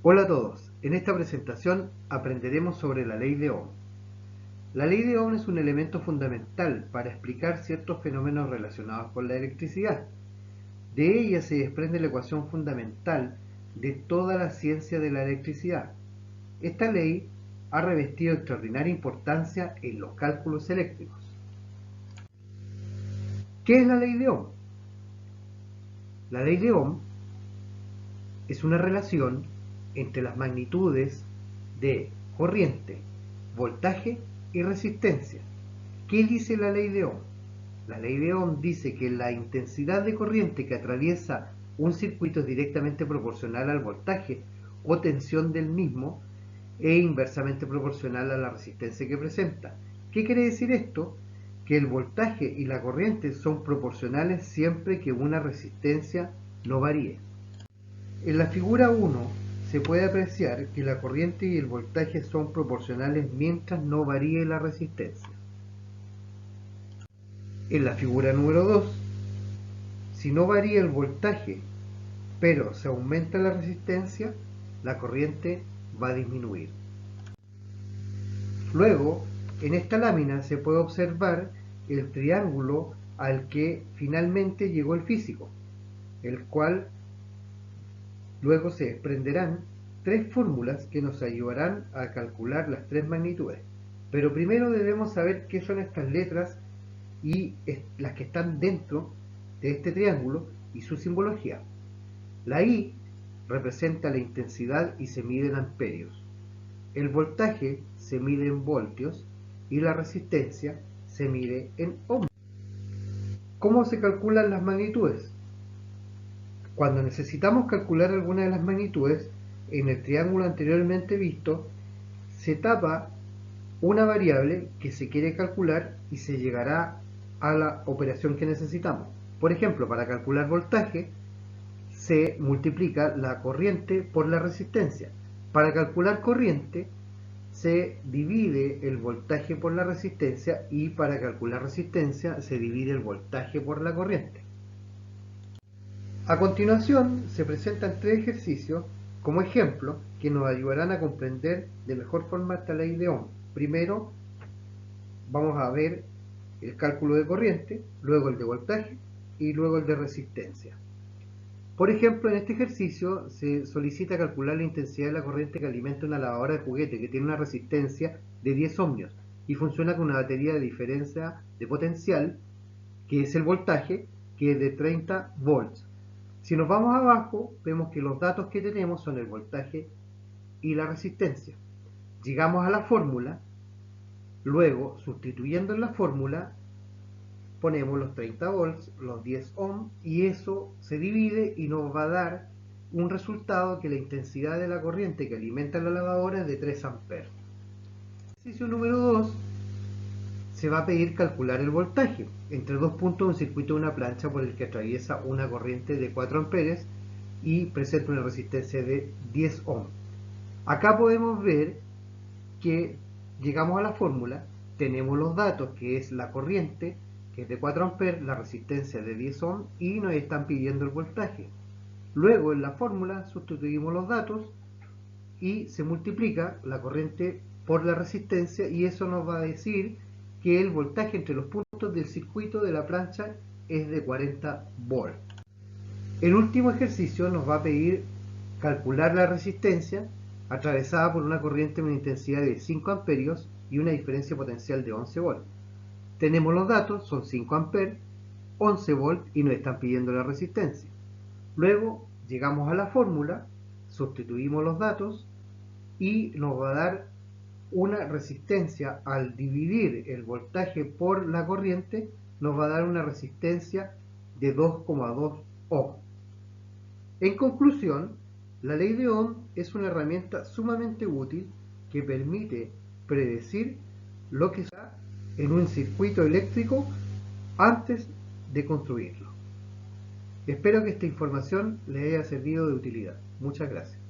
Hola a todos, en esta presentación aprenderemos sobre la ley de Ohm. La ley de Ohm es un elemento fundamental para explicar ciertos fenómenos relacionados con la electricidad. De ella se desprende la ecuación fundamental de toda la ciencia de la electricidad. Esta ley ha revestido extraordinaria importancia en los cálculos eléctricos. ¿Qué es la ley de Ohm? La ley de Ohm es una relación entre las magnitudes de corriente, voltaje y resistencia. ¿Qué dice la ley de Ohm? La ley de Ohm dice que la intensidad de corriente que atraviesa un circuito es directamente proporcional al voltaje o tensión del mismo e inversamente proporcional a la resistencia que presenta. ¿Qué quiere decir esto? Que el voltaje y la corriente son proporcionales siempre que una resistencia no varíe. En la figura 1 se puede apreciar que la corriente y el voltaje son proporcionales mientras no varíe la resistencia. En la figura número 2, si no varía el voltaje, pero se aumenta la resistencia, la corriente va a disminuir. Luego, en esta lámina se puede observar el triángulo al que finalmente llegó el físico, el cual luego se desprenderán tres fórmulas que nos ayudarán a calcular las tres magnitudes. Pero primero debemos saber qué son estas letras y las que están dentro de este triángulo y su simbología. La I representa la intensidad y se mide en amperios. El voltaje se mide en voltios y la resistencia se mide en ohms. ¿Cómo se calculan las magnitudes? Cuando necesitamos calcular alguna de las magnitudes, en el triángulo anteriormente visto, se tapa una variable que se quiere calcular y se llegará a la operación que necesitamos. Por ejemplo, para calcular voltaje, se multiplica la corriente por la resistencia. Para calcular corriente, se divide el voltaje por la resistencia y para calcular resistencia se divide el voltaje por la corriente. A continuación se presentan tres ejercicios como ejemplo que nos ayudarán a comprender de mejor forma esta ley de Ohm. Primero vamos a ver el cálculo de corriente, luego el de voltaje y luego el de resistencia. Por ejemplo, en este ejercicio se solicita calcular la intensidad de la corriente que alimenta una lavadora de juguete que tiene una resistencia de 10 ohmios y funciona con una batería de diferencia de potencial, que es el voltaje, que es de 30 volts. Si nos vamos abajo, vemos que los datos que tenemos son el voltaje y la resistencia. Llegamos a la fórmula, luego, sustituyendo en la fórmula, ponemos los 30 volts, los 10 ohms, y eso se divide y nos va a dar un resultado que la intensidad de la corriente que alimenta la lavadora es de 3 amperes. Ejercicio número 2, se va a pedir calcular el voltaje entre dos puntos de un circuito de una plancha por el que atraviesa una corriente de 4 amperes y presenta una resistencia de 10 ohms. Acá podemos ver que llegamos a la fórmula, tenemos los datos que es la corriente, que es de 4 amperes, la resistencia de 10 ohms y nos están pidiendo el voltaje. Luego en la fórmula sustituimos los datos y se multiplica la corriente por la resistencia y eso nos va a decir que el voltaje entre los puntos del circuito de la plancha es de 40 volts. El último ejercicio nos va a pedir calcular la resistencia atravesada por una corriente de una intensidad de 5 amperios y una diferencia potencial de 11 volts. Tenemos los datos, son 5 amperes, 11 volts y nos están pidiendo la resistencia. Luego llegamos a la fórmula, sustituimos los datos y nos va a dar una resistencia. Al dividir el voltaje por la corriente nos va a dar una resistencia de 2,2 ohms. En conclusión, la ley de Ohm es una herramienta sumamente útil que permite predecir lo que será en un circuito eléctrico antes de construirlo. Espero que esta información les haya servido de utilidad. Muchas gracias.